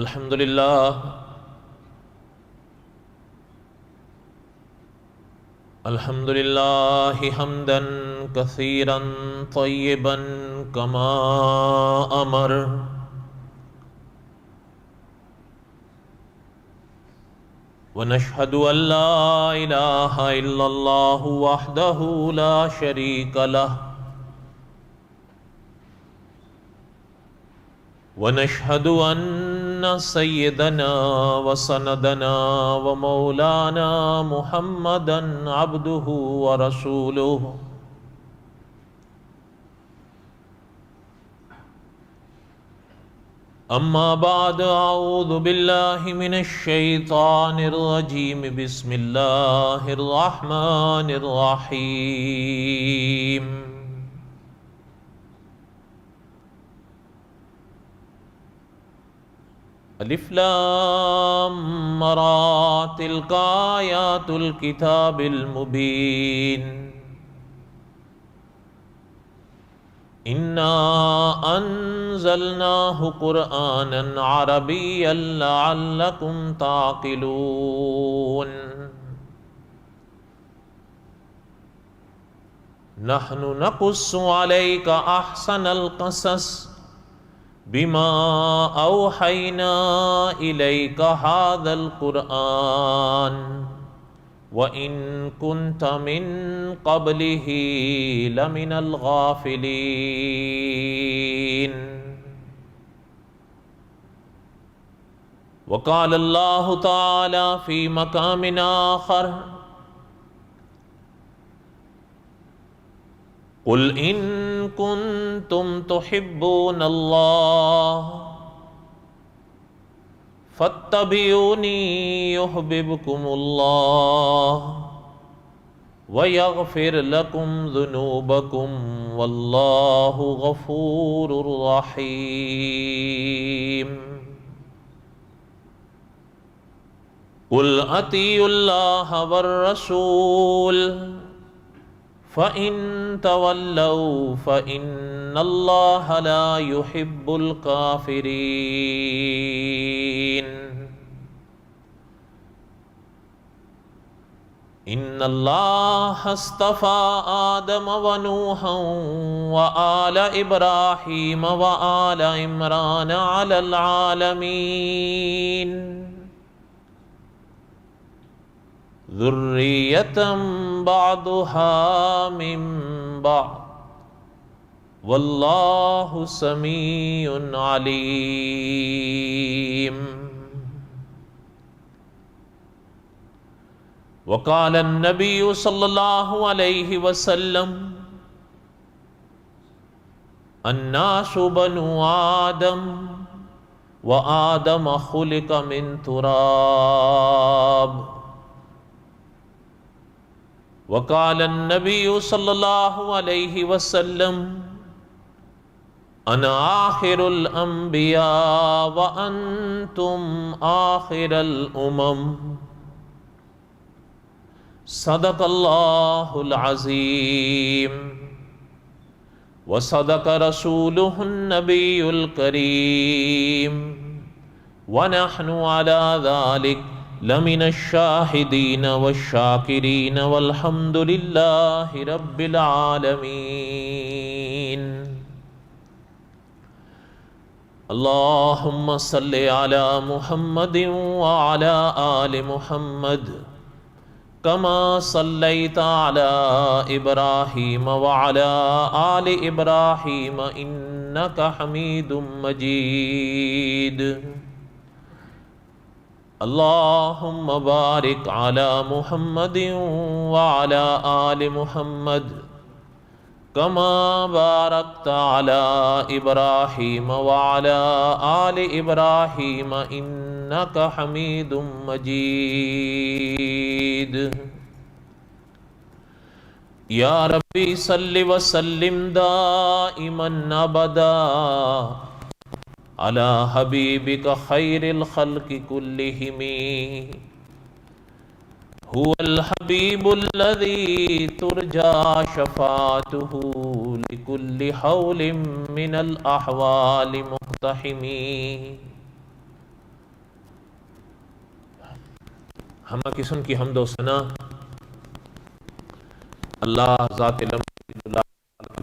الحمد لله الحمد لله حمدا كثيرا طيبا كما أمر ونشهد أن لا إله إلا الله وحده لا شريك له ونشهد أن سيدنا وسندنا ومولانا محمدا عبده ورسوله أما بعد أعوذ بالله من الشيطان الرجيم بسم الله الرحمن الرحيم الف لام را تلك آیات الكتاب المبین انا انزلناه قرآنا عربيا لعلكم تعقلون نحن نقص عليك احسن القصص بما اوحينا اليك هذا القرآن وَإِن كُنْتَ مِن قَبْلِهِ لَمِنَ الْغَافِلِينَ وقال الله تعالى في مقام آخر قُلْ إِن كُنتُمْ تُحِبُّونَ اللَّهَ فاتبعوني يحببكم الله ويغفر لكم ذنوبكم والله غفور رحيم قل أطيعوا الله والرسول فإن تولوا فإن الله لا يحب الكافرين إن الله اصطفى آدم ونوحا وآل إبراهيم وآل عمران على العالمين ذرية بعضها من بعض والله سميع عليم وقال النبي صلى الله عليه وسلم الناس بنو آدم وآدم خلق من تراب وقال النبي صلى الله عليه وسلم أنا آخر الأنبياء وأنتم آخر الأمم صدق الله العظيم وصدق رسوله النبي الكريم ونحن على ذلك لمن الشاهدين والشاكرين والحمد لله رب العالمين اللهم صل على محمد وعلى آل محمد كما صليت على إبراهيم وعلى آل إبراهيم إنك حميد مجيد اللهم بارك على محمد وعلى آل محمد كما باركت على إبراهيم وعلى آل إبراهيم إنك حميد مجيد يا ربي صل وسلم دائما أبدا على حبيبك خير الخلق كلهم هو الحبيب الذي ترجى شفاعته لكل حول من الأحوال مقتحم ہمہ قسم کی حمد و ثنا اللہ ذات علم کی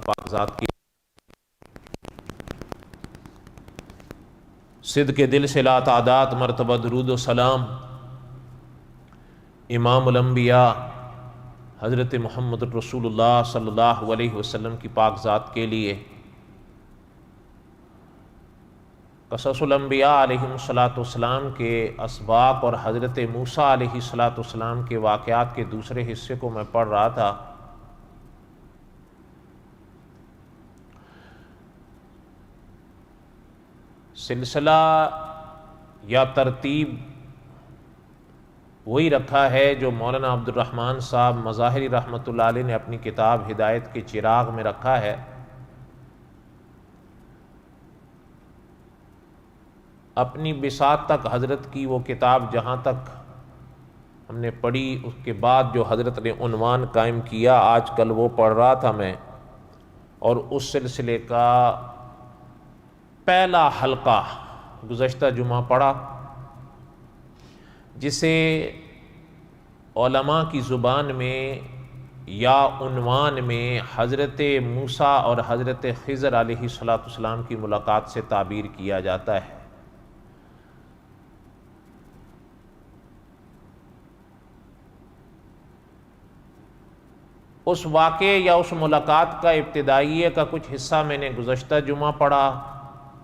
پاک ذات کی صدق دل سے لا تعداد مرتبہ درود و سلام امام الانبیاء حضرت محمد رسول اللہ صلی اللہ علیہ وسلم کی پاک ذات کے لیے، قصص الانبیاء علیہم السلام کے اسباق اور حضرت موسیٰ علیہ السلام کے واقعات کے دوسرے حصے کو میں پڑھ رہا تھا۔ سلسلہ یا ترتیب وہی رکھا ہے جو مولانا عبد الرحمن صاحب مظاہری رحمۃ اللہ علیہ نے اپنی کتاب ہدایت کے چراغ میں رکھا ہے۔ اپنی بساط تک حضرت کی وہ کتاب جہاں تک ہم نے پڑھی، اس کے بعد جو حضرت نے عنوان قائم کیا آج کل وہ پڑھ رہا تھا میں، اور اس سلسلے کا پہلا حلقہ گزشتہ جمعہ پڑھا، جسے علماء کی زبان میں یا عنوان میں حضرت موسیٰ اور حضرت خضر علیہ السلام کی ملاقات سے تعبیر کیا جاتا ہے۔ اس واقعے یا اس ملاقات کا ابتدائیے کا کچھ حصہ میں نے گزشتہ جمعہ پڑھا،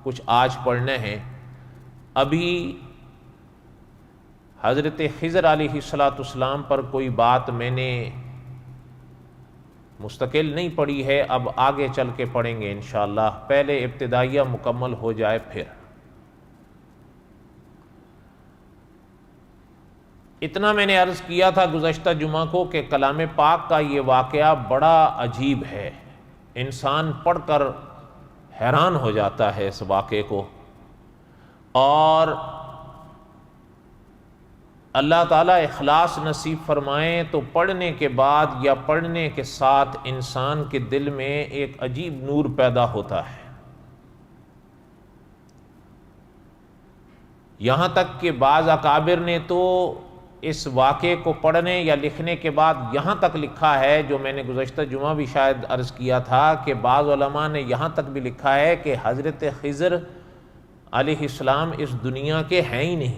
کچھ آج پڑھنے ہیں۔ ابھی حضرت خضر علیہ السلام پر کوئی بات میں نے مستقل نہیں پڑھی ہے، اب آگے چل کے پڑھیں گے انشاءاللہ، پہلے ابتدائیہ مکمل ہو جائے پھر۔ اتنا میں نے عرض کیا تھا گزشتہ جمعہ کو کہ کلام پاک کا یہ واقعہ بڑا عجیب ہے، انسان پڑھ کر حیران ہو جاتا ہے اس واقعے کو، اور اللہ تعالیٰ اخلاص نصیب فرمائیں تو پڑھنے کے بعد یا پڑھنے کے ساتھ انسان کے دل میں ایک عجیب نور پیدا ہوتا ہے، یہاں تک کہ بعض اکابر نے تو اس واقعے کو پڑھنے یا لکھنے کے بعد یہاں تک لکھا ہے، جو میں نے گزشتہ جمعہ بھی شاید عرض کیا تھا کہ بعض علماء نے یہاں تک بھی لکھا ہے کہ حضرت خضر علیہ السلام اس دنیا کے ہیں ہی نہیں،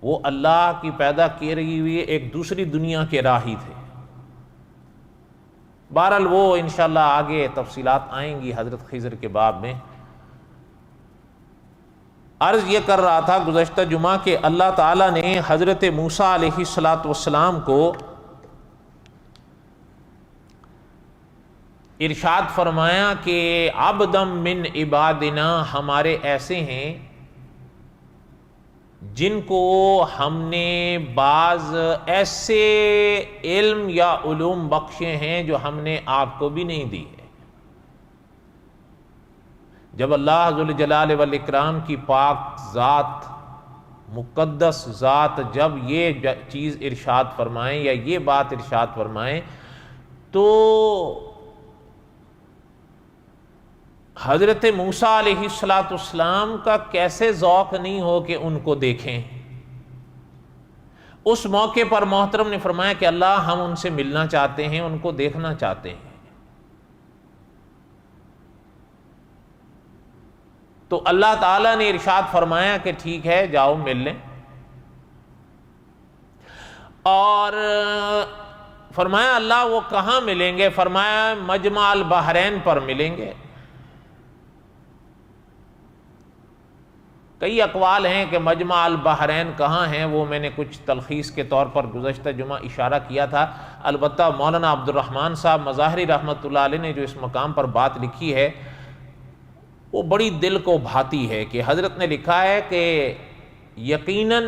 وہ اللہ کی پیدا کی رہی ہوئی ایک دوسری دنیا کے راہی تھے۔ بہرحال وہ انشاءاللہ آگے تفصیلات آئیں گی حضرت خضر کے باب میں۔ عرض یہ کر رہا تھا گزشتہ جمعہ کہ اللہ تعالیٰ نے حضرت موسیٰ علیہ السلام کو ارشاد فرمایا کہ عبدم من عبادنا، ہمارے ایسے ہیں جن کو ہم نے بعض ایسے علم یا علوم بخشے ہیں جو ہم نے آپ کو بھی نہیں دی ہے۔ جب اللہ ذوالجلال والاکرام کی پاک ذات، مقدس ذات جب یہ چیز ارشاد فرمائیں یا یہ بات ارشاد فرمائیں تو حضرت موسیٰ علیہ السلام کا کیسے ذوق نہیں ہو کہ ان کو دیکھیں۔ اس موقع پر محترم نے فرمایا کہ اللہ ہم ان سے ملنا چاہتے ہیں، ان کو دیکھنا چاہتے ہیں۔ تو اللہ تعالیٰ نے ارشاد فرمایا کہ ٹھیک ہے جاؤ مل لیں، اور فرمایا اللہ وہ کہاں ملیں گے؟ فرمایا مجمع البحرین پر ملیں گے۔ کئی اقوال ہیں کہ مجمع البحرین کہاں ہیں، وہ میں نے کچھ تلخیص کے طور پر گزشتہ جمعہ اشارہ کیا تھا۔ البتہ مولانا عبد الرحمن صاحب مظاہری رحمۃ اللہ علیہ نے جو اس مقام پر بات لکھی ہے وہ بڑی دل کو بھاتی ہے، کہ حضرت نے لکھا ہے کہ یقیناً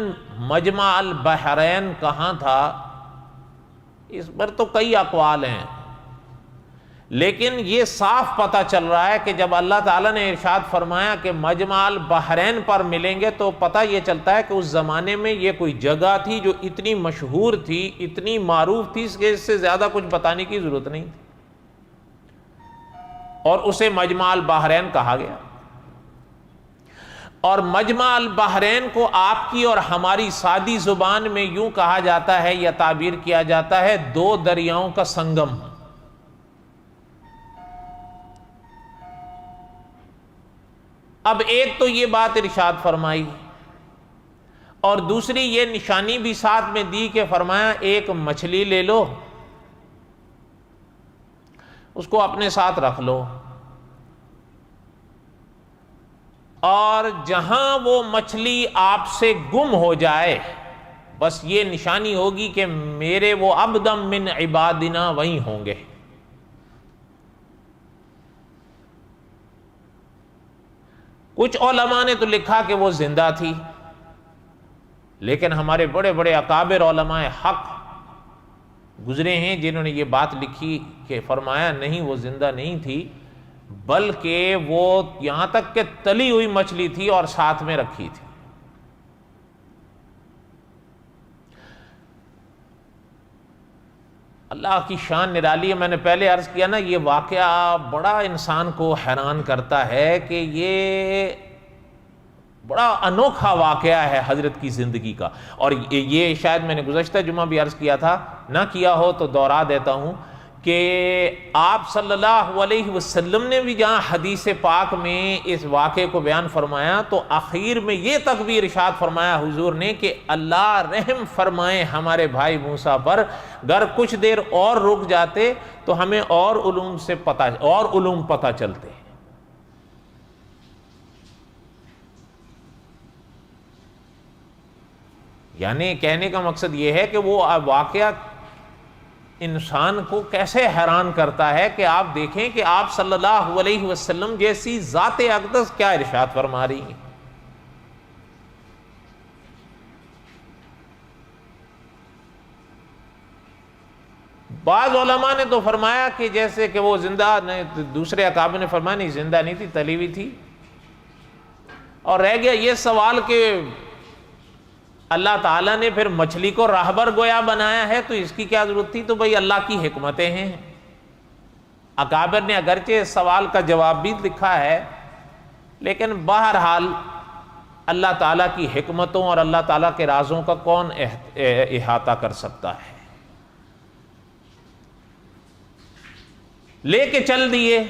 مجمع البحرین کہاں تھا، اس پر تو کئی اقوال ہیں، لیکن یہ صاف پتہ چل رہا ہے کہ جب اللہ تعالیٰ نے ارشاد فرمایا کہ مجمع البحرین پر ملیں گے تو پتہ یہ چلتا ہے کہ اس زمانے میں یہ کوئی جگہ تھی جو اتنی مشہور تھی، اتنی معروف تھی کہ اس سے زیادہ کچھ بتانے کی ضرورت نہیں تھی، اور اسے مجمع البحرین کہا گیا۔ اور مجمع البحرین کو آپ کی اور ہماری سادی زبان میں یوں کہا جاتا ہے یا تعبیر کیا جاتا ہے دو دریاؤں کا سنگم. اب ایک تو یہ بات ارشاد فرمائی اور دوسری یہ نشانی بھی ساتھ میں دی کہ فرمایا ایک مچھلی لے لو، اس کو اپنے ساتھ رکھ لو، اور جہاں وہ مچھلی آپ سے گم ہو جائے بس یہ نشانی ہوگی کہ میرے وہ عبدم من عبادنا وہیں ہوں گے. کچھ علماء نے تو لکھا کہ وہ زندہ تھی، لیکن ہمارے بڑے بڑے اکابر علماء حق گزرے ہیں جنہوں نے یہ بات لکھی کہ فرمایا نہیں، وہ زندہ نہیں تھی، بلکہ وہ یہاں تک کہ تلی ہوئی مچھلی تھی اور ساتھ میں رکھی تھی. اللہ کی شان نرالی ہے. میں نے پہلے عرض کیا نا، یہ واقعہ بڑا انسان کو حیران کرتا ہے کہ یہ بڑا انوکھا واقعہ ہے حضرت کی زندگی کا. اور یہ شاید میں نے گزشتہ جمعہ بھی عرض کیا تھا، نہ کیا ہو تو دوہرا دیتا ہوں کہ آپ صلی اللہ علیہ وسلم نے بھی جہاں حدیث پاک میں اس واقعے کو بیان فرمایا تو آخر میں یہ تک بھی ارشاد فرمایا حضور نے کہ اللہ رحم فرمائے ہمارے بھائی موسیٰ پر، اگر کچھ دیر اور رک جاتے تو ہمیں اور علوم پتہ چلتے. یعنی کہنے کا مقصد یہ ہے کہ وہ واقعہ انسان کو کیسے حیران کرتا ہے کہ آپ دیکھیں کہ آپ صلی اللہ علیہ وسلم جیسی ذات اقدس کیا ارشاد فرما رہی ہیں. بعض علماء نے تو فرمایا کہ جیسے کہ وہ زندہ نہیں، دوسرے اکابر نے فرمایا نہیں، زندہ نہیں تھی، تلی ہوئی تھی. اور رہ گیا یہ سوال کہ اللہ تعالیٰ نے پھر مچھلی کو راہبر گویا بنایا ہے تو اس کی کیا ضرورت تھی؟ تو بھئی اللہ کی حکمتیں ہیں. اکابر نے اگرچہ اس سوال کا جواب بھی لکھا ہے، لیکن بہرحال اللہ تعالیٰ کی حکمتوں اور اللہ تعالیٰ کے رازوں کا کون احاطہ کر سکتا ہے. لے کے چل دیے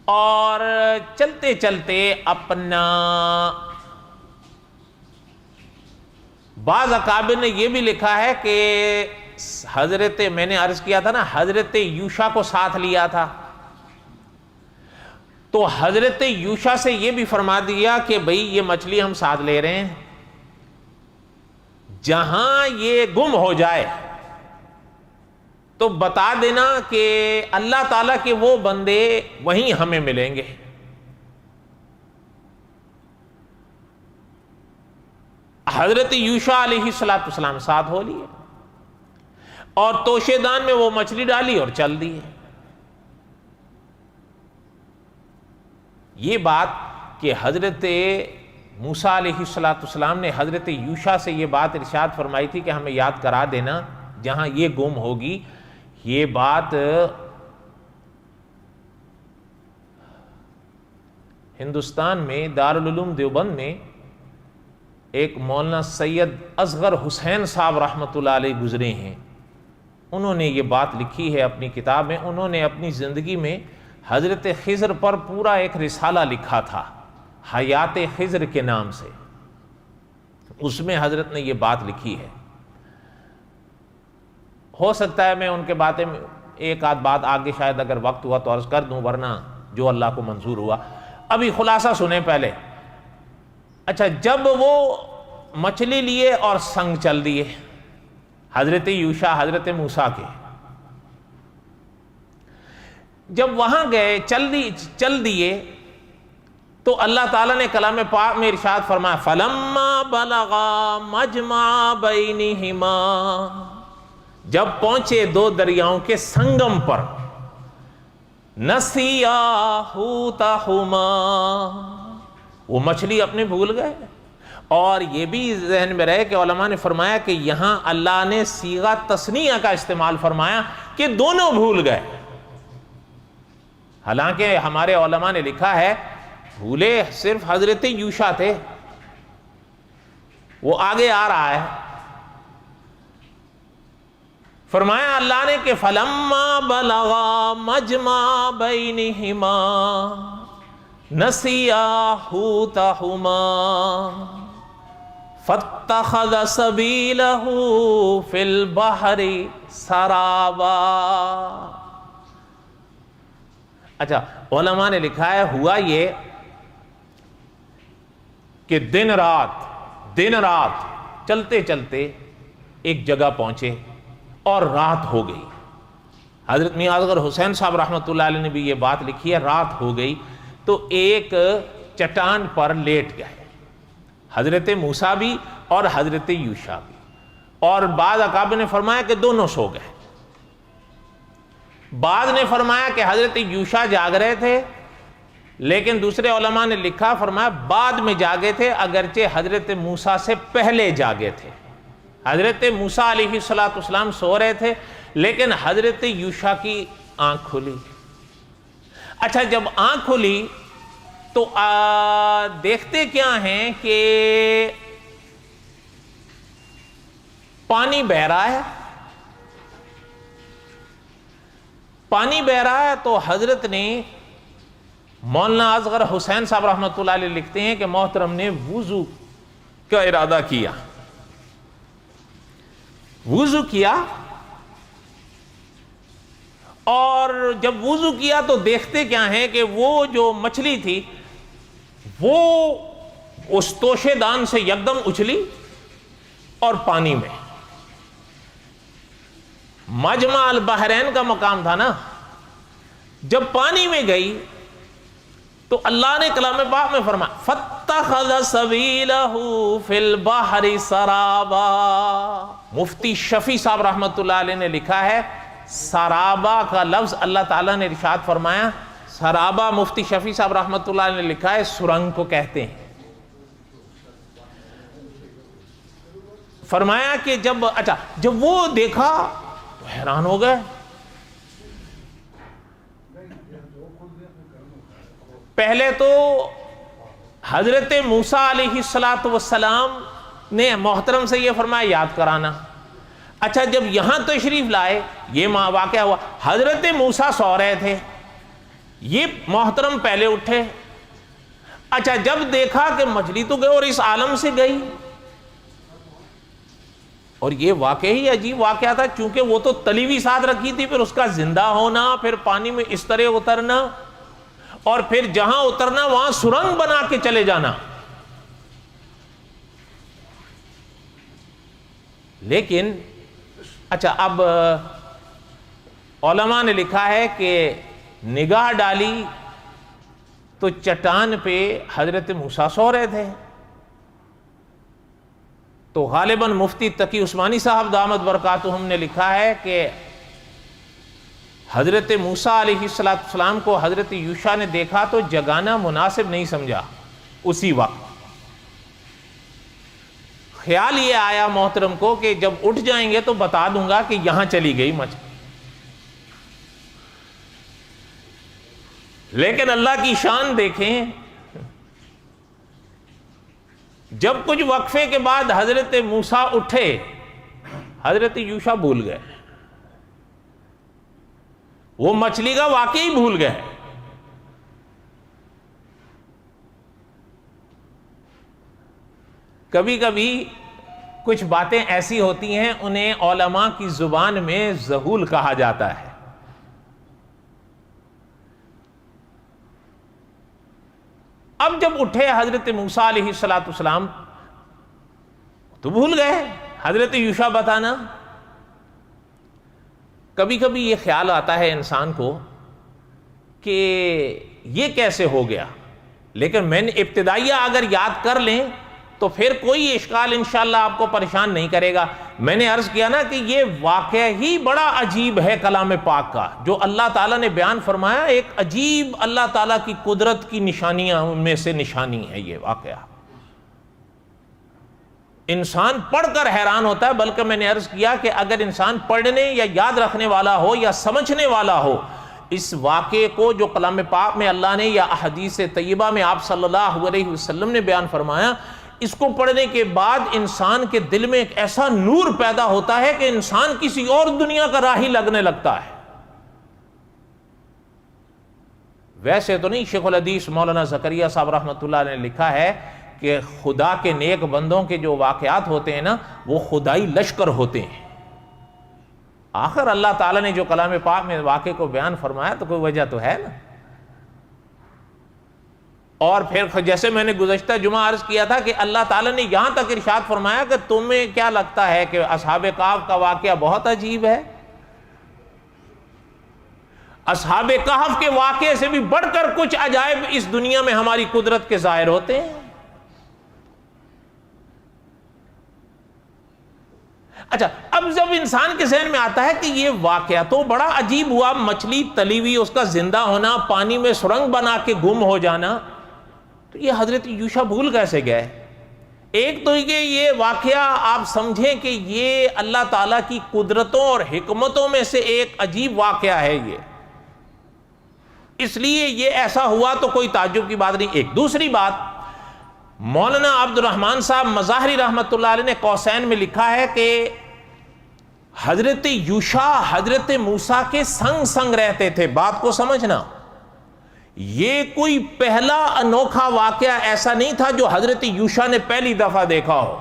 اور چلتے چلتے اپنا، بعض اکابر نے یہ بھی لکھا ہے کہ حضرت، میں نے عرض کیا تھا نا، حضرت یوشع کو ساتھ لیا تھا، تو حضرت یوشع سے یہ بھی فرما دیا کہ بھئی یہ مچھلی ہم ساتھ لے رہے ہیں، جہاں یہ گم ہو جائے تو بتا دینا کہ اللہ تعالیٰ کے وہ بندے وہیں ہمیں ملیں گے. حضرت یوشع علیہ السلام ساتھ ہو لیے اور توشے دان میں وہ مچھلی ڈالی اور چل دیے. یہ بات کہ حضرت موسیٰ علیہ السلام نے حضرت یوشع سے یہ بات ارشاد فرمائی تھی کہ ہمیں یاد کرا دینا جہاں یہ گم ہوگی، یہ بات ہندوستان میں دارالعلوم دیوبند میں ایک مولانا سید اصغر حسین صاحب رحمۃ اللہ علیہ گزرے ہیں. انہوں نے یہ بات لکھی ہے اپنی کتاب میں. انہوں نے اپنی زندگی میں حضرت خضر پر پورا ایک رسالہ لکھا تھا حیات خضر کے نام سے. اس میں حضرت نے یہ بات لکھی ہے. ہو سکتا ہے میں ان کے باتیں میں ایک آدھ بات آگے شاید اگر وقت ہوا تو عرض کر دوں، ورنہ جو اللہ کو منظور ہوا. ابھی خلاصہ سنیں پہلے. اچھا، جب وہ مچھلی لیے اور سنگ چل دیے حضرت یوشع حضرت موسیٰ کے، جب وہاں گئے چل دیے تو اللہ تعالیٰ نے کلام پاک میں ارشاد فرمایا فَلَمَّا بَلَغَا مَجْمَعَ بَيْنِهِمَا، جب پہنچے دو دریاؤں کے سنگم پر، نَسِيَا حُوتَهُمَا، وہ مچھلی اپنے بھول گئے. اور یہ بھی ذہن میں رہے کہ علماء نے فرمایا کہ یہاں اللہ نے صیغہ تثنیہ کا استعمال فرمایا کہ دونوں بھول گئے. حالانکہ ہمارے علماء نے لکھا ہے بھولے صرف حضرت یوشع تھے، وہ آگے آ رہا ہے۔ فرمایا اللہ نے کہ فَلَمَّا بَلَغَا مَجْمَعَ بَيْنِهِمَا نَسِيَا حُوتَهُمَا فَاتَّخَذَ سَبِيلَهُ فِي الْبَحْرِ سَرَابًا۔ اچھا، علماء نے لکھا ہے ہوا یہ کہ دن رات چلتے چلتے ایک جگہ پہنچے اور رات ہو گئی۔ حضرت میاں اصغر حسین صاحب رحمۃ اللہ علیہ نے بھی یہ بات لکھی ہے، رات ہو گئی تو ایک چٹان پر لیٹ گئے، حضرت موسیٰ بھی اور حضرت یوشع بھی، اور بعض اکابر نے فرمایا کہ دونوں سو گئے، بعض نے فرمایا کہ حضرت یوشع جاگ رہے تھے، لیکن دوسرے علماء نے لکھا فرمایا بعد میں جاگے تھے، اگرچہ حضرت موسیٰ سے پہلے جاگے تھے۔ حضرت موسیٰ علیہ السلام سو رہے تھے لیکن حضرت یوشع کی آنکھ کھلی۔ اچھا، جب آنکھ کھلی تو دیکھتے کیا ہیں کہ پانی بہہ رہا ہے، پانی بہہ رہا ہے تو حضرت نے، مولانا اصغر حسین صاحب رحمۃ اللہ علیہ لکھتے ہیں کہ محترم نے وضو کا ارادہ کیا، وضو کیا، اور جب وضو کیا تو دیکھتے کیا ہیں کہ وہ جو مچھلی تھی وہ اس توشے دان سے یکدم اچھلی اور پانی میں، مجمع البحرین کا مقام تھا نا، جب پانی میں گئی تو اللہ نے کلام پاک میں فرمایا فَاتَّخَذَ سَبِيلَهُ فِي الْبَحْرِ سَرَابًا۔ مفتی شفیع صاحب رحمۃ اللہ علیہ نے لکھا ہے سرابا کا لفظ اللہ تعالیٰ نے ارشاد فرمایا، سرابا مفتی شفیع صاحب رحمۃ اللہ علیہ نے لکھا ہے سرنگ کو کہتے ہیں۔ فرمایا کہ جب وہ دیکھا تو حیران ہو گئے، پہلے تو حضرت موسیٰ علیہ السلام نے محترم سے یہ فرمایا یاد کرانا۔ اچھا، جب یہاں تشریف لائے یہ واقعہ ہوا، حضرت موسیٰ سو رہے تھے، یہ محترم پہلے اٹھے۔ اچھا، جب دیکھا کہ مچھلی تو گئی اور اس عالم سے گئی، اور یہ واقعی عجیب واقعہ تھا چونکہ وہ تو تلی ہوئی ساتھ رکھی تھی، پھر اس کا زندہ ہونا، پھر پانی میں اس طرح اترنا، اور پھر جہاں اترنا وہاں سرنگ بنا کے چلے جانا۔ لیکن اچھا، اب علماء نے لکھا ہے کہ نگاہ ڈالی تو چٹان پہ حضرت موسیٰ سو رہے تھے، تو غالباً مفتی تقی عثمانی صاحب دامت برکاتہم نے لکھا ہے کہ حضرت موسیٰ علیہ السلام کو حضرت یوشع نے دیکھا تو جگانا مناسب نہیں سمجھا، اسی وقت خیال یہ آیا محترم کو کہ جب اٹھ جائیں گے تو بتا دوں گا کہ یہاں چلی گئی مچھلی، لیکن اللہ کی شان دیکھیں، جب کچھ وقفے کے بعد حضرت موسیٰ اٹھے، حضرت یوشع بھول گئے، وہ مچھلی کا واقعی بھول گئے۔ کبھی کبھی کچھ باتیں ایسی ہوتی ہیں انہیں علماء کی زبان میں ذہول کہا جاتا ہے۔ اب جب اٹھے حضرت موسیٰ علیہ السلام تو بھول گئے حضرت یوشع بتانا۔ کبھی کبھی یہ خیال آتا ہے انسان کو کہ یہ کیسے ہو گیا، لیکن میں نے ابتدائیہ اگر یاد کر لیں تو پھر کوئی اشکال انشاءاللہ آپ کو پریشان نہیں کرے گا۔ میں نے عرض کیا نا کہ یہ واقعہ ہی بڑا عجیب ہے کلام پاک کا، جو اللہ تعالیٰ نے بیان فرمایا، ایک عجیب اللہ تعالیٰ کی قدرت کی نشانیاں میں سے نشانی ہے یہ واقعہ۔ انسان پڑھ کر حیران ہوتا ہے، بلکہ میں نے عرض کیا کہ اگر انسان پڑھنے یا یاد رکھنے والا ہو یا سمجھنے والا ہو، اس واقعے کو جو کلام پاک میں اللہ نے یا احادیث طیبہ میں آپ صلی اللہ علیہ وسلم نے بیان فرمایا، اس کو پڑھنے کے بعد انسان کے دل میں ایک ایسا نور پیدا ہوتا ہے کہ انسان کسی اور دنیا کا راہی لگنے لگتا ہے۔ ویسے تو نہیں، شیخ الحدیث مولانا زکریا صاحب رحمۃ اللہ نے لکھا ہے کہ خدا کے نیک بندوں کے جو واقعات ہوتے ہیں نا، وہ خدائی لشکر ہوتے ہیں۔ آخر اللہ تعالیٰ نے جو کلام پاک میں واقعے کو بیان فرمایا تو کوئی وجہ تو ہے نا۔ اور پھر جیسے میں نے گزشتہ جمعہ عرض کیا تھا کہ اللہ تعالیٰ نے یہاں تک ارشاد فرمایا کہ تمہیں کیا لگتا ہے کہ اصحاب کہف کا واقعہ بہت عجیب ہے؟ اصحاب کہف کے واقعے سے بھی بڑھ کر کچھ عجائب اس دنیا میں ہماری قدرت کے ظاہر ہوتے ہیں۔ اچھا، اب جب انسان کے ذہن میں آتا ہے کہ یہ واقعہ تو بڑا عجیب ہوا، مچھلی تلی ہوئی، اس کا زندہ ہونا، پانی میں سرنگ بنا کے گم ہو جانا، تو یہ حضرت یوشع بھول کیسے گئے؟ ایک تو کہ یہ واقعہ آپ سمجھیں کہ یہ اللہ تعالیٰ کی قدرتوں اور حکمتوں میں سے ایک عجیب واقعہ ہے یہ، اس لیے یہ ایسا ہوا تو کوئی تعجب کی بات نہیں۔ ایک دوسری بات، مولانا عبد الرحمن صاحب مظاہری رحمۃ اللہ علیہ نے قوسین میں لکھا ہے کہ حضرت یوشع حضرت موسیٰ کے سنگ سنگ رہتے تھے۔ بات کو سمجھنا، یہ کوئی پہلا انوکھا واقعہ ایسا نہیں تھا جو حضرت یوشع نے پہلی دفعہ دیکھا ہو۔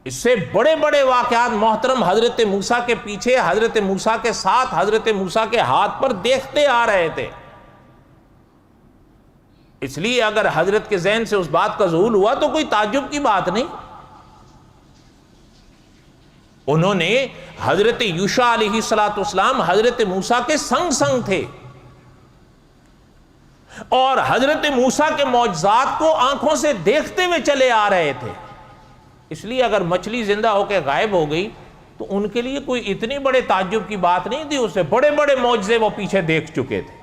اس سے بڑے بڑے واقعات محترم حضرت موسیٰ کے پیچھے، حضرت موسیٰ کے ساتھ، حضرت موسیٰ کے ہاتھ پر دیکھتے آ رہے تھے۔ اس لیے اگر حضرت کے ذہن سے اس بات کا ظہور ہوا تو کوئی تعجب کی بات نہیں۔ انہوں نے حضرت یوشع علیہ السلام حضرت موسیٰ کے سنگ سنگ تھے، اور حضرت موسیٰ کے معجزات کو آنکھوں سے دیکھتے ہوئے چلے آ رہے تھے۔ اس لیے اگر مچھلی زندہ ہو کے غائب ہو گئی تو ان کے لیے کوئی اتنی بڑے تعجب کی بات نہیں تھی، اس سے بڑے بڑے معجزے وہ پیچھے دیکھ چکے تھے۔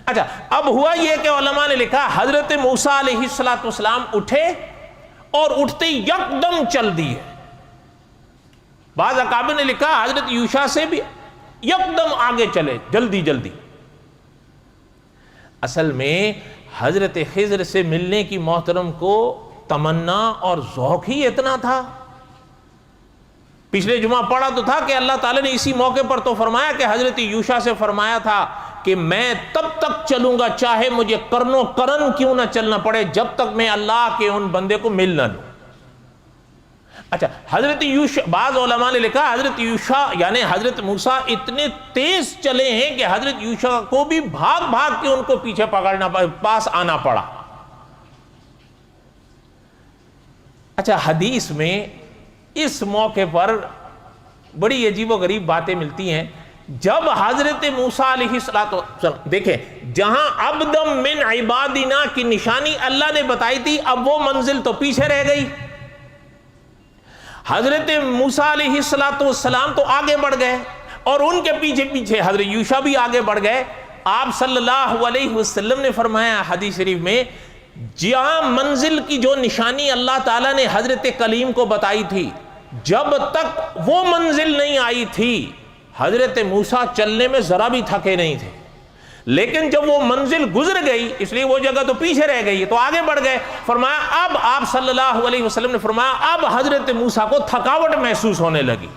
اچھا، اب ہوا یہ کہ علماء نے لکھا حضرت موسیٰ علیہ السلام اٹھے اور اٹھتے یکدم چل دیے۔ بعض اکابر نے لکھا حضرت یوشع سے بھی یکدم آگے چلے، جلدی جلدی۔ اصل میں حضرت خضر سے ملنے کی محترم کو تمنا اور ذوق ہی اتنا تھا۔ پچھلے جمعہ پڑھا تو تھا کہ اللہ تعالیٰ نے اسی موقع پر تو فرمایا کہ حضرت یوشع سے فرمایا تھا کہ میں تب تک چلوں گا چاہے مجھے کرنو کرن کیوں نہ چلنا پڑے، جب تک میں اللہ کے ان بندے کو مل نہ لوں۔ اچھا، حضرت یوشع، بعض علماء نے لکھا حضرت یوشع یعنی حضرت موسیٰ اتنے تیز چلے ہیں کہ حضرت یوشع کو بھی بھاگ بھاگ کے ان کو پیچھے پکڑنا پاس آنا پڑا۔ اچھا، حدیث میں اس موقع پر بڑی عجیب و غریب باتیں ملتی ہیں۔ جب حضرت موسیٰ علیہ السلام، دیکھیں جہاں عبدم من عبادنا کی نشانی اللہ نے بتائی تھی، اب وہ منزل تو پیچھے رہ گئی۔ حضرت موسیٰ علیہ السلام تو آگے بڑھ گئے اور ان کے پیچھے پیچھے حضرت یوشع بھی آگے بڑھ گئے۔ آپ صلی اللہ علیہ وسلم نے فرمایا حدیث شریف میں، جہاں منزل کی جو نشانی اللہ تعالیٰ نے حضرت کلیم کو بتائی تھی، جب تک وہ منزل نہیں آئی تھی حضرت موسیٰ چلنے میں ذرا بھی تھکے نہیں تھے، لیکن جب وہ منزل گزر گئی اس لیے وہ جگہ تو پیچھے رہ گئی تو آگے بڑھ گئے۔ فرمایا اب آپ صلی اللہ علیہ وسلم نے فرمایا اب حضرت موسیٰ کو تھکاوٹ محسوس ہونے لگی۔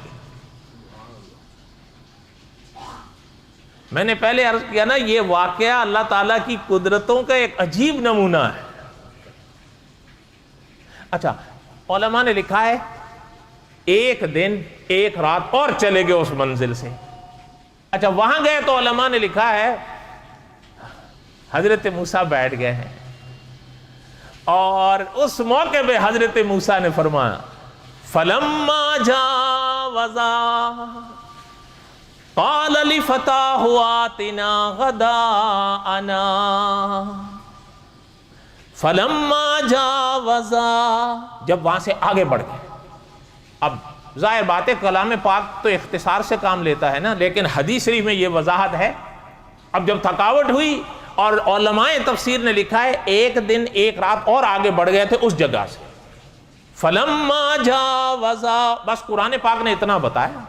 میں نے پہلے عرض کیا نا، یہ واقعہ اللہ تعالیٰ کی قدرتوں کا ایک عجیب نمونہ ہے۔ اچھا، علماء نے لکھا ہے ایک دن ایک رات اور چلے گئے اس منزل سے۔ اچھا، وہاں گئے تو علماء نے لکھا ہے حضرت موسیٰ بیٹھ گئے ہیں، اور اس موقع پہ حضرت موسیٰ نے فرمایا فَلَمَّا جَاوَزَا قَالَ لِفَتَاهُ آتِنَا غَدَاءَنَا فَلَمَّا جَاوَزَا، جب وہاں سے آگے بڑھ گئے۔ اب ظاہر بات ہے کلام پاک تو اختصار سے کام لیتا ہے نا، لیکن حدیث شریف میں یہ وضاحت ہے۔ اب جب تھکاوٹ ہوئی اور علماء تفسیر نے لکھا ہے ایک دن ایک رات اور آگے بڑھ گئے تھے اس جگہ سے۔ فَلَمَّا جَاوَزَا، بس قرآن پاک نے اتنا بتایا۔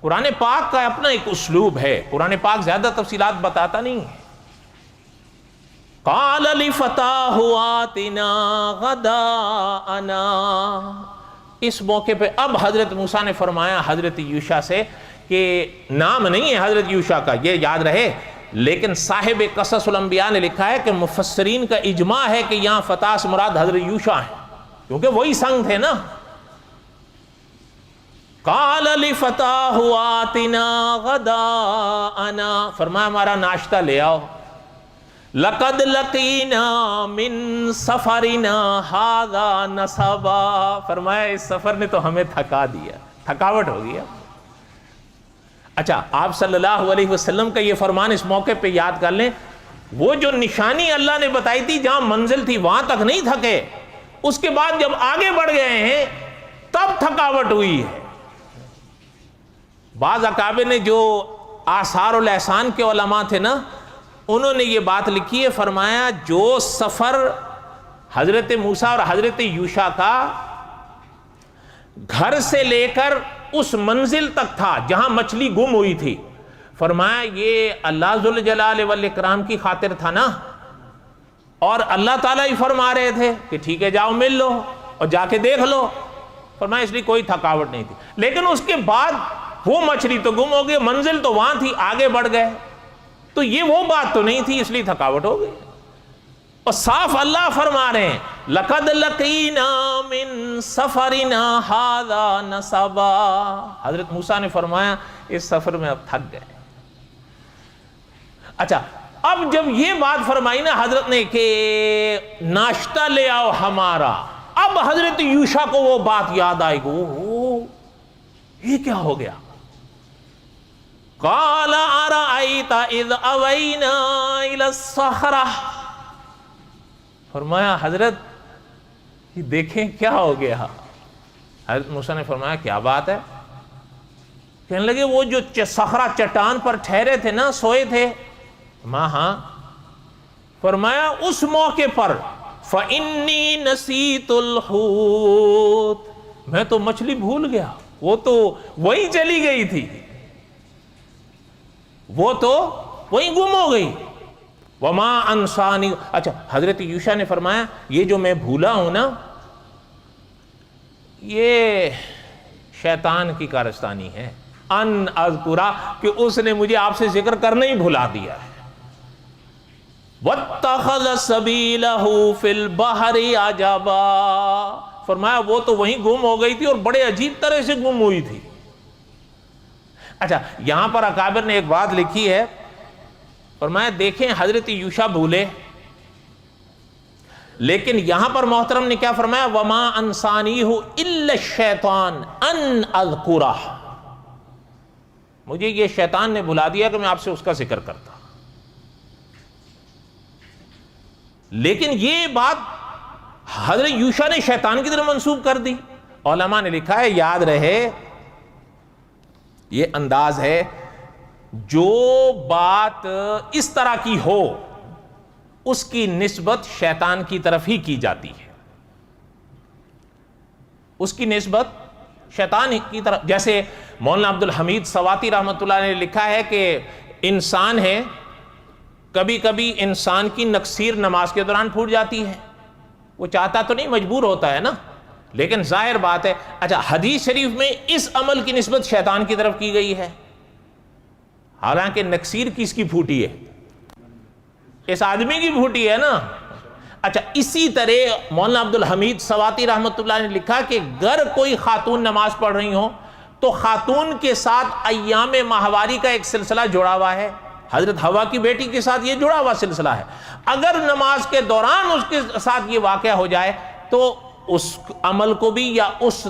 قرآن پاک کا اپنا ایک اسلوب ہے، قرآن پاک زیادہ تفصیلات بتاتا نہیں ہے. قال لفتاہ آتنا غداءنا، اس موقع پہ اب حضرت موسیٰ نے فرمایا حضرت یوشع سے کہ نام نہیں ہے حضرت یوشع کا، یہ یاد رہے، لیکن صاحب قصص الانبیاء نے لکھا ہے کہ مفسرین کا اجماع ہے کہ یہاں فتح سے مراد حضرت یوشع ہے، کیونکہ وہی سنگ تھے نا. قال لفتاہ آتنا غداءنا، فرمایا ہمارا ناشتہ لے آؤ. لقد لقینا من سفرنا ھذا نصبا، فرمایا اس سفر نے تو ہمیں تھکا دیا، تھکاوٹ ہو گیا. اچھا، آپ صلی اللہ علیہ وسلم کا یہ فرمان اس موقع پہ یاد کر لیں، وہ جو نشانی اللہ نے بتائی تھی جہاں منزل تھی وہاں تک نہیں تھکے، اس کے بعد جب آگے بڑھ گئے ہیں تب تھکاوٹ ہوئی ہے. بعض اکابر نے جو آثار الاحسان کے علماء تھے نا، انہوں نے یہ بات لکھی ہے، فرمایا جو سفر حضرت موسیٰ اور حضرت یوشع کا گھر سے لے کر اس منزل تک تھا جہاں مچھلی گم ہوئی تھی، فرمایا یہ اللہ ذوالجلال والاکرام کی خاطر تھا نا، اور اللہ تعالیٰ ہی فرما رہے تھے کہ ٹھیک ہے جاؤ مل لو اور جا کے دیکھ لو، فرمایا اس لیے کوئی تھکاوٹ نہیں تھی. لیکن اس کے بعد وہ مچھلی تو گم ہو گئی، منزل تو وہاں تھی، آگے بڑھ گئے تو یہ وہ بات تو نہیں تھی، اس لیے تھکاوٹ ہو گئی. اور صاف اللہ فرما رہے ہیں لقد لقینا من سفرنا ھذا نصبا، حضرت موسیٰ نے فرمایا اس سفر میں اب تھک گئے. اچھا، اب جب یہ بات فرمائی نا حضرت نے کہ ناشتہ لے آؤ ہمارا، اب حضرت یوشع کو وہ بات یاد آئے گی، یہ کیا ہو گیا. قال ارأیت اذ اوینا الی الصخرہ، فرمایا حضرت یہ دیکھیں کیا ہو گیا. حضرت موسیٰ نے فرمایا کیا بات ہے. کہنے لگے وہ جو صخرہ چٹان پر ٹھہرے تھے نا، سوئے تھے. ہاں. فرمایا اس موقع پر فإنی نسیت الحوت، میں تو مچھلی بھول گیا، وہ تو وہی چلی گئی تھی، وہ تو وہی گم ہو گئی. وما انسانی، اچھا حضرت یوشع نے فرمایا یہ جو میں بھولا ہوں نا یہ شیطان کی کارستانی ہے، ان اذکرہ، کہ اس نے مجھے آپ سے ذکر کرنا ہی بھلا دیا ہے. واتخذ سبیلہ فی البحر عجبا، فرمایا وہ تو وہیں گم ہو گئی تھی اور بڑے عجیب طرح سے گم ہوئی تھی. اچھا، یہاں پر اکابر نے ایک بات لکھی ہے، فرمایا دیکھیں حضرت یوشع بھولے، لیکن یہاں پر محترم نے کیا فرمایا، وما انسانیہ الا الشیطان ان اذکرہ، مجھے یہ شیطان نے بھلا دیا کہ میں آپ سے اس کا ذکر کرتا. لیکن یہ بات حضرت یوشع نے شیطان کی طرف منسوب کر دی. علماء نے لکھا ہے یاد رہے یہ انداز ہے، جو بات اس طرح کی ہو اس کی نسبت شیطان کی طرف ہی کی جاتی ہے، اس کی نسبت شیطان کی طرف. جیسے مولانا عبد الحمید سواتی رحمۃ اللہ نے لکھا ہے کہ انسان ہے، کبھی کبھی انسان کی نکسیر نماز کے دوران پھوٹ جاتی ہے، وہ چاہتا تو نہیں، مجبور ہوتا ہے نا، لیکن ظاہر بات ہے. اچھا، حدیث شریف میں اس عمل کی نسبت شیطان کی طرف کی گئی ہے، حالانکہ نکسیر کس کی پھوٹی ہے، اس آدمی کی پھوٹی ہے نا. اچھا، اسی طرح مولانا عبد الحمید سواتی رحمۃ اللہ نے لکھا کہ اگر کوئی خاتون نماز پڑھ رہی ہو تو خاتون کے ساتھ ایام ماہواری کا ایک سلسلہ جڑا ہوا ہے، حضرت حوا کی بیٹی کے ساتھ یہ جڑا ہوا سلسلہ ہے. اگر نماز کے دوران اس کے ساتھ یہ واقعہ ہو جائے تو اس عمل کو بھی یا اس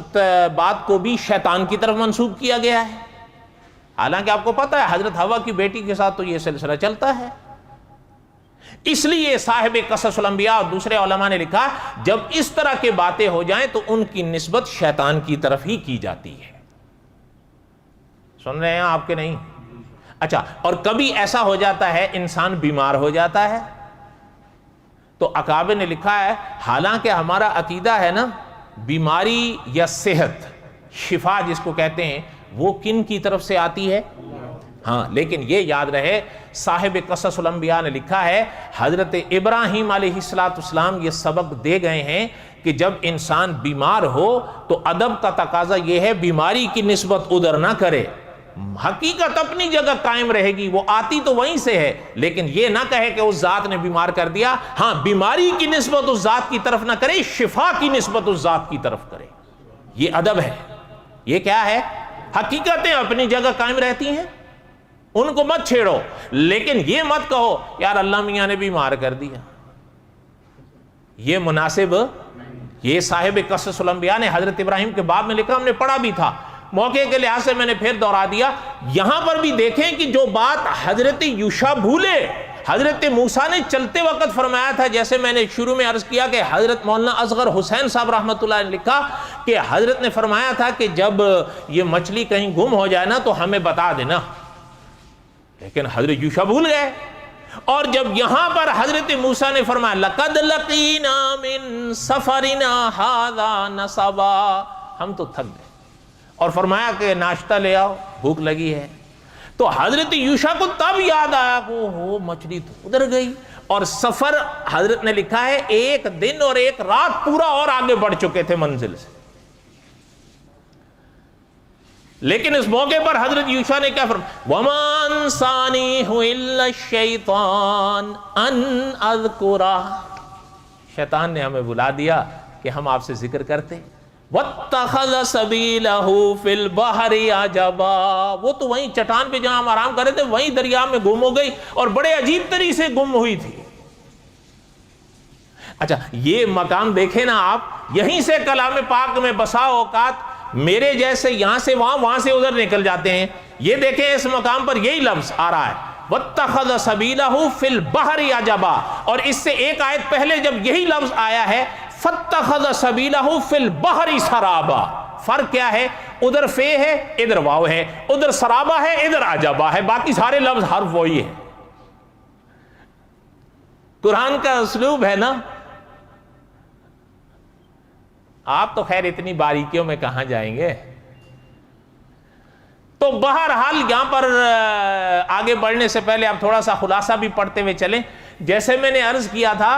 بات کو بھی شیطان کی طرف منسوب کیا گیا ہے، حالانکہ آپ کو پتہ ہے حضرت حوا کی بیٹی کے ساتھ تو یہ سلسلہ چلتا ہے. اس لیے صاحب قصص الانبیاء اور دوسرے علماء نے لکھا جب اس طرح کے باتیں ہو جائیں تو ان کی نسبت شیطان کی طرف ہی کی جاتی ہے. سن رہے ہیں آپ کے نہیں؟ اچھا، اور کبھی ایسا ہو جاتا ہے انسان بیمار ہو جاتا ہے تو اکابر نے لکھا ہے حالانکہ ہمارا عقیدہ ہے نا بیماری یا صحت، شفا جس کو کہتے ہیں، وہ کن کی طرف سے آتی ہے؟ ہاں، لیکن یہ یاد رہے صاحب قصص الانبیاء نے لکھا ہے حضرت ابراہیم علیہ السلام یہ سبق دے گئے ہیں کہ جب انسان بیمار ہو تو ادب کا تقاضا یہ ہے بیماری کی نسبت ادھر نہ کرے، حقیقت اپنی جگہ قائم رہے گی، وہ آتی تو وہیں سے ہے، لیکن یہ نہ کہے کہ اس ذات نے بیمار کر دیا۔ ہاں، بیماری کی نسبت اس ذات کی طرف نہ کرے، شفا کی نسبت اس ذات کی طرف کرے، یہ ادب ہے۔ یہ کیا ہے؟ حقیقتیں اپنی جگہ قائم رہتی ہیں، ان کو مت چھیڑو، لیکن یہ مت کہو یار اللہ میاں نے بیمار کر دیا، یہ مناسب۔ یہ صاحب قصص الانبیاء نے حضرت ابراہیم کے باب میں لکھا، ہم نے پڑھا بھی تھا، موقع کے لحاظ سے میں نے پھر دوہرا دیا۔ یہاں پر بھی دیکھیں کہ جو بات حضرت یوشع بھولے، حضرت موسیٰ نے چلتے وقت فرمایا تھا، جیسے میں نے شروع میں عرض کیا کہ حضرت مولانا اصغر حسین صاحب رحمۃ اللہ نے لکھا کہ حضرت نے فرمایا تھا کہ جب یہ مچھلی کہیں گم ہو جائے نا تو ہمیں بتا دینا، لیکن حضرت یوشع بھول گئے۔ اور جب یہاں پر حضرت موسیٰ نے فرمایا لَقَدْ لَقِينَا مِن سَفَرِنَا هَذَا نَصَبًا، ہم تو تھک گئے، اور فرمایا کہ ناشتہ لے آؤ، بھوک لگی ہے۔ تو حضرت یوشع کو تب یاد آیا کہ وہ مچھلی تو ادھر گئی، اور سفر حضرت نے لکھا ہے 1 دن اور 1 رات پورا اور آگے بڑھ چکے تھے منزل سے۔ لیکن اس موقع پر حضرت یوشع نے کیا فرمایا؟ وَمَا أَنسَانِيهُ إِلَّا الشَّيْطَانُ أَنْ أَذْكُرَهُ، شیطان نے ہمیں بلا دیا کہ ہم آپ سے ذکر کرتے۔ وَاتَّخَذَ سَبِيلَهُ فِي الْبَحْرِ عَجَبًا، وہ تو وہیں چٹان پہ جہاں ہم آرام کر رہے تھے وہیں دریا میں گم ہو گئی، اور بڑے عجیب طریقے سے گم ہوئی تھی۔ اچھا، یہ مقام دیکھیں نا آپ، یہیں سے کلام پاک میں بسا اوقات میرے جیسے یہاں سے وہاں، وہاں سے ادھر نکل جاتے ہیں۔ یہ دیکھیں اس مقام پر یہی لفظ آ رہا ہے وَاتَّخَذَ سَبِيلَهُ فِي الْبَحْرِ عَجَبًا، اور اس سے ایک آیت پہلے جب یہی لفظ آیا ہے فَاتَّخَذَ سَبِيلَهُ فِي الْبَحْرِ سَرَابًا، فرق کیا ہے؟ ادھر فے ہے، ادھر واو ہے، ادھر سرابا ہے، ادھر عجبا ہے، باقی سارے لفظ حرف وہی ہے۔ قرآن کا اسلوب ہے نا۔ آپ تو خیر اتنی باریکیوں میں کہاں جائیں گے۔ تو بہرحال یہاں پر آگے بڑھنے سے پہلے آپ تھوڑا سا خلاصہ بھی پڑھتے ہوئے چلیں۔ جیسے میں نے عرض کیا تھا،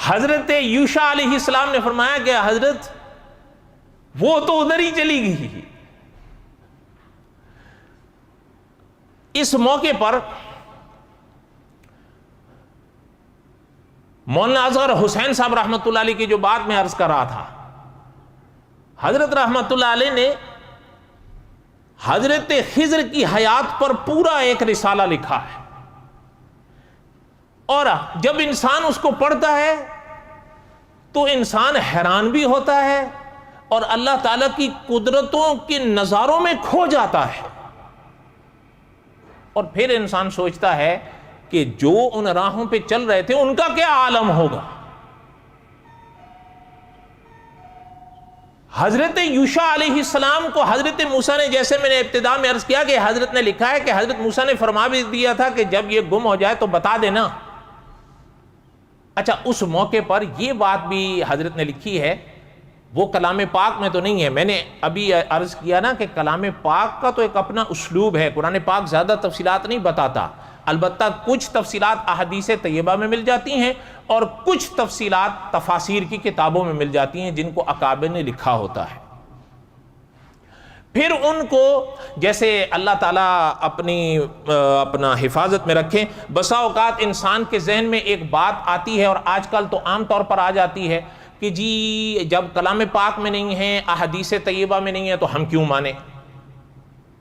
حضرت یوشع علیہ السلام نے فرمایا کہ حضرت وہ تو ادھر ہی چلی گئی۔ اس موقع پر مولانا اصغر حسین صاحب رحمۃ اللہ علیہ کی جو بات میں عرض کر رہا تھا، حضرت رحمۃ اللہ علیہ نے حضرت خضر کی حیات پر پورا ایک رسالہ لکھا ہے، اور جب انسان اس کو پڑھتا ہے تو انسان حیران بھی ہوتا ہے اور اللہ تعالیٰ کی قدرتوں کے نظاروں میں کھو جاتا ہے، اور پھر انسان سوچتا ہے کہ جو ان راہوں پہ چل رہے تھے ان کا کیا عالم ہوگا۔ حضرت یوشع علیہ السلام کو حضرت موسیٰ نے، جیسے میں نے ابتدا میں عرض کیا کہ حضرت نے لکھا ہے کہ حضرت موسیٰ نے فرما بھی دیا تھا کہ جب یہ گم ہو جائے تو بتا دینا۔ اچھا، اس موقع پر یہ بات بھی حضرت نے لکھی ہے، وہ کلام پاک میں تو نہیں ہے۔ میں نے ابھی عرض کیا نا کہ کلام پاک کا تو ایک اپنا اسلوب ہے، قرآن پاک زیادہ تفصیلات نہیں بتاتا، البتہ کچھ تفصیلات احادیث طیبہ میں مل جاتی ہیں اور کچھ تفصیلات تفاسیر کی کتابوں میں مل جاتی ہیں جن کو اکابر نے لکھا ہوتا ہے۔ پھر ان کو جیسے اللہ تعالیٰ اپنا حفاظت میں رکھیں، بسا اوقات انسان کے ذہن میں ایک بات آتی ہے، اور آج کل تو عام طور پر آ جاتی ہے کہ جی جب کلام پاک میں نہیں ہے، احادیث طیبہ میں نہیں ہے تو ہم کیوں مانیں؟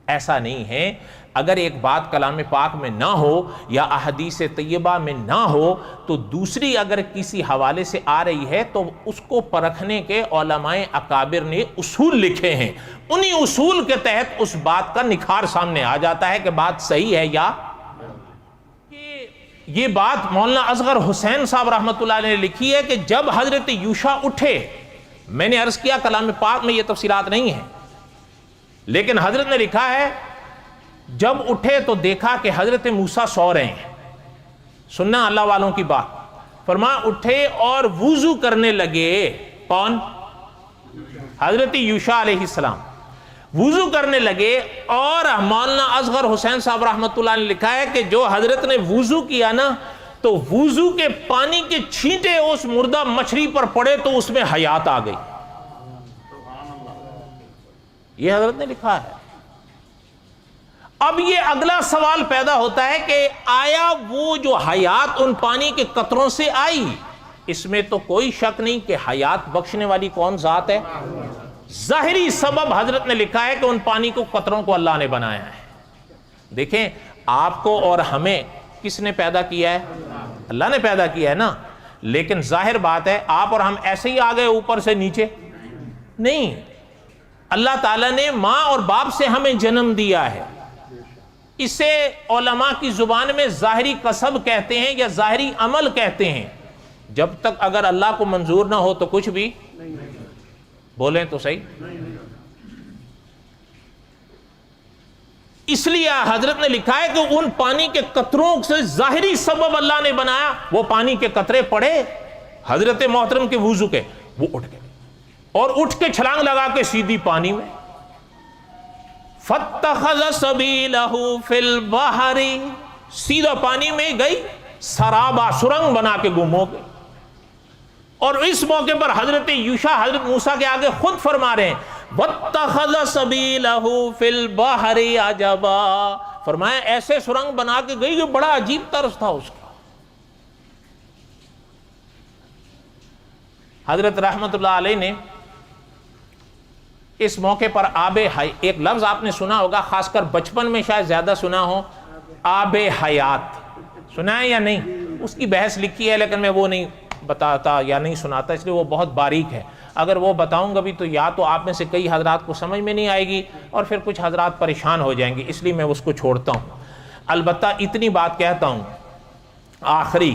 ایسا نہیں ہے۔ اگر ایک بات کلام پاک میں نہ ہو یا احادیث طیبہ میں نہ ہو تو دوسری اگر کسی حوالے سے آ رہی ہے تو اس کو پرکھنے کے علماء اکابر نے اصول لکھے ہیں، انہی اصول کے تحت اس بات کا نکھار سامنے آ جاتا ہے کہ بات صحیح ہے یا یہ بات مولانا اصغر حسین صاحب رحمۃ اللہ علیہ نے لکھی ہے کہ جب حضرت یوشع اٹھے، میں نے عرض کیا کلام پاک میں یہ تفصیلات نہیں ہیں، لیکن حضرت نے لکھا ہے جب اٹھے تو دیکھا کہ حضرت موسیٰ سو رہے ہیں۔ سننا اللہ والوں کی بات، فرمایا اٹھے اور وضو کرنے لگے۔ کون؟ حضرت یوشع علیہ السلام وضو کرنے لگے، اور مولانا اصغر حسین صاحب رحمۃ اللہ نے لکھا ہے کہ جو حضرت نے وضو کیا نا تو وضو کے پانی کے چھینٹے اس مردہ مچھلی پر پڑے تو اس میں حیات آ گئی. یہ حضرت نے لکھا ہے. اب یہ اگلا سوال پیدا ہوتا ہے کہ آیا وہ جو حیات ان پانی کے قطروں سے آئی؟ اس میں تو کوئی شک نہیں کہ حیات بخشنے والی کون ذات ہے؟ ظاہری سبب حضرت نے لکھا ہے کہ ان پانی کو قطروں کو اللہ نے بنایا ہے. دیکھیں آپ کو اور ہمیں کس نے پیدا کیا ہے؟ اللہ نے پیدا کیا ہے نا. لیکن ظاہر بات ہے آپ اور ہم ایسے ہی آ گئے اوپر سے نیچے نہیں. اللہ تعالیٰ نے ماں اور باپ سے ہمیں جنم دیا ہے. اسے علماء کی زبان میں ظاہری کسب کہتے ہیں یا ظاہری عمل کہتے ہیں. جب تک اگر اللہ کو منظور نہ ہو تو کچھ بھی بولیں تو صحیح. اس لیے حضرت نے لکھا ہے کہ ان پانی کے قطروں سے ظاہری سبب اللہ نے بنایا. وہ پانی کے قطرے پڑے حضرت محترم کے وضو کے، وہ اٹھ گئے اور اٹھ کے چھلانگ لگا کے سیدھی پانی میں. فَاتَّخَذَ سَبِيلَهُ فِي الْبَحْرِ، سیدھا پانی میں گئی، سرابا سرنگ بنا کے گم ہو گئی. اور اس موقع پر حضرت یوشع حضرت موسیٰ کے آگے خود فرما رہے ہیں وَاتَّخَذَ سَبِيلَهُ فِي الْبَحْرِ عَجَبًا، فرمایا ایسے سرنگ بنا کے گئی کہ بڑا عجیب طرز تھا اس کا. حضرت رحمت اللہ علیہ نے اس موقع پر ایک لفظ آپ نے سنا ہوگا، خاص کر بچپن میں شاید زیادہ سنا ہو، آب حیات. سنا ہے یا نہیں؟ اس کی بحث لکھی ہے لیکن میں وہ نہیں بتاتا یا نہیں سناتا، اس لیے وہ بہت باریک ہے. اگر وہ بتاؤں گا بھی تو یا تو آپ میں سے کئی حضرات کو سمجھ میں نہیں آئے گی اور پھر کچھ حضرات پریشان ہو جائیں گے، اس لیے میں اس کو چھوڑتا ہوں. البتہ اتنی بات کہتا ہوں آخری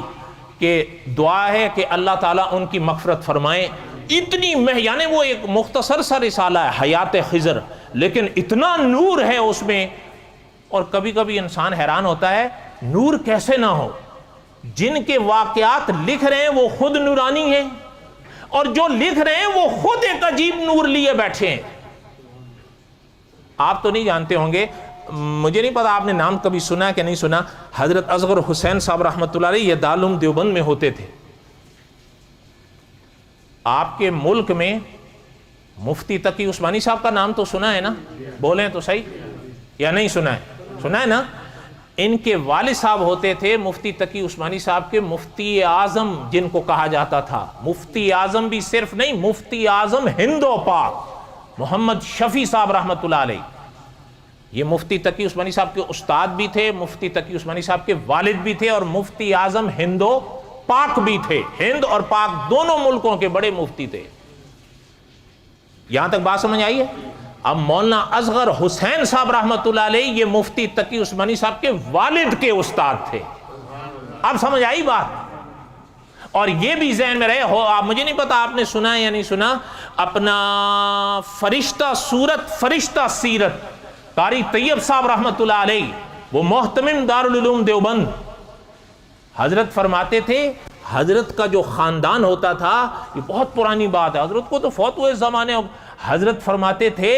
کہ دعا ہے کہ اللہ تعالیٰ ان کی مغفرت فرمائے. اتنی یعنی وہ ایک مختصر سا رسالہ ہے حیات خضر، لیکن اتنا نور ہے اس میں. اور کبھی کبھی انسان حیران ہوتا ہے نور کیسے نہ ہو. جن کے واقعات لکھ رہے ہیں وہ خود نورانی ہیں، اور جو لکھ رہے ہیں وہ خود ایک عجیب نور لیے بیٹھے ہیں. آپ تو نہیں جانتے ہوں گے، مجھے نہیں پتا آپ نے نام کبھی سنا کہ نہیں سنا، حضرت اصغر حسین صاحب رحمۃ اللہ علیہ یہ دارالعلوم دیوبند میں ہوتے تھے. آپ کے ملک میں مفتی تقی عثمانی صاحب کا نام تو سنا ہے نا؟ بولیں تو صحیح، یا نہیں سنا ہے؟ سنا ہے نا؟ ان کے والد صاحب ہوتے تھے مفتی تقی عثمانی صاحب کے مفتی اعظم جن کو کہا جاتا تھا. مفتی اعظم بھی صرف نہیں، مفتی اعظم ہند و پاک محمد شفیع صاحب رحمۃ اللہ علیہ. یہ مفتی تقی عثمانی صاحب کے استاد بھی تھے، مفتی تقی عثمانی صاحب کے والد بھی تھے، اور مفتی اعظم ہند و پاک بھی تھے. ہند اور پاک دونوں ملکوں کے بڑے مفتی تھے. یہاں تک بات سمجھ آئی ہے؟ اب مولانا اصغر حسین صاحب رحمۃ اللہ علیہ یہ مفتی تقی عثمانی صاحب کے والد کے استاد تھے. اب سمجھ آئی بات؟ اور یہ بھی ذہن میں رہے ہو، مجھے نہیں پتا آپ نے سنا ہے یا نہیں سنا، اپنا فرشتہ صورت فرشتہ سیرت قاری طیب صاحب رحمۃ اللہ علیہ، وہ محتمم دارالعلوم دیوبند، حضرت فرماتے تھے حضرت کا جو خاندان ہوتا تھا، یہ بہت پرانی بات ہے، حضرت کو تو فوت ہوئے زمانے. حضرت فرماتے تھے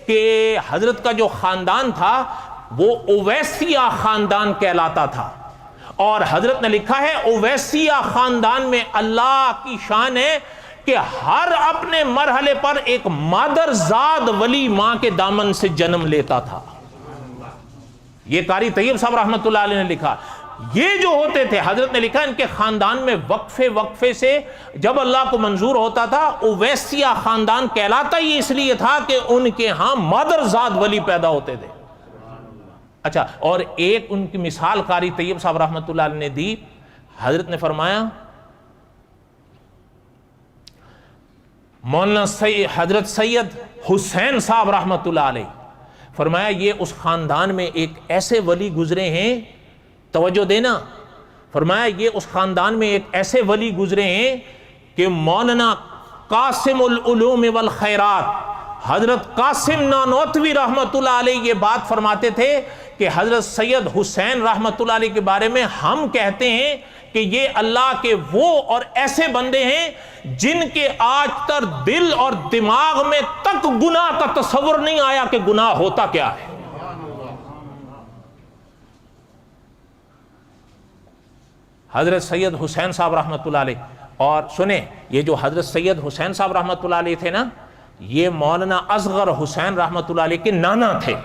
کہ حضرت کا جو خاندان تھا وہ اویسیہ خاندان کہلاتا تھا. اور حضرت نے لکھا ہے اویسیہ خاندان میں اللہ کی شان ہے کہ ہر اپنے مرحلے پر ایک مادر زاد ولی ماں کے دامن سے جنم لیتا تھا. یہ قاری طیب صاحب رحمۃ اللہ علیہ نے لکھا. یہ جو ہوتے تھے حضرت نے لکھا ان کے خاندان میں وقفے سے جب اللہ کو منظور ہوتا تھا اویسیہ خاندان کہلاتا ہی اس لیے تھا کہ ان کے ہاں مادر زاد ولی پیدا ہوتے تھے. اچھا، اور ایک ان کی مثال قاری طیب صاحب رحمۃ اللہ علیہ نے دی. حضرت نے فرمایا مولانا حضرت سید حسین صاحب رحمۃ اللہ علیہ فرمایا یہ اس خاندان میں ایک ایسے ولی گزرے ہیں، توجہ دینا، فرمایا یہ اس خاندان میں ایک ایسے ولی گزرے ہیں کہ مولانا قاسم العلوم والخیرات حضرت قاسم نانوتوی رحمت اللہ علیہ یہ بات فرماتے تھے کہ حضرت سید حسین رحمت اللہ علیہ کے بارے میں ہم کہتے ہیں کہ یہ اللہ کے وہ اور ایسے بندے ہیں جن کے آج تک دل اور دماغ میں تک گناہ کا تصور نہیں آیا کہ گناہ ہوتا کیا ہے. حضرت سید حسین صاحب رحمت اللہ علیہ. اور سنیں، یہ جو حضرت سید حسین صاحب رحمت اللہ علیہ تھے نا، یہ مولانا اصغر حسین رحمت اللہ علیہ کے نانا تھے.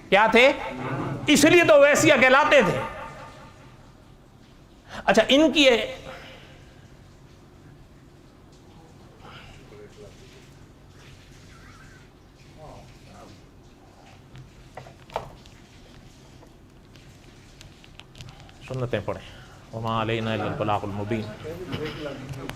کیا تھے؟ اس لیے تو ویسیہ کہلاتے تھے. اچھا، ان کی سنتیں پڑھیں. وما علینا الا البلاغ المبین.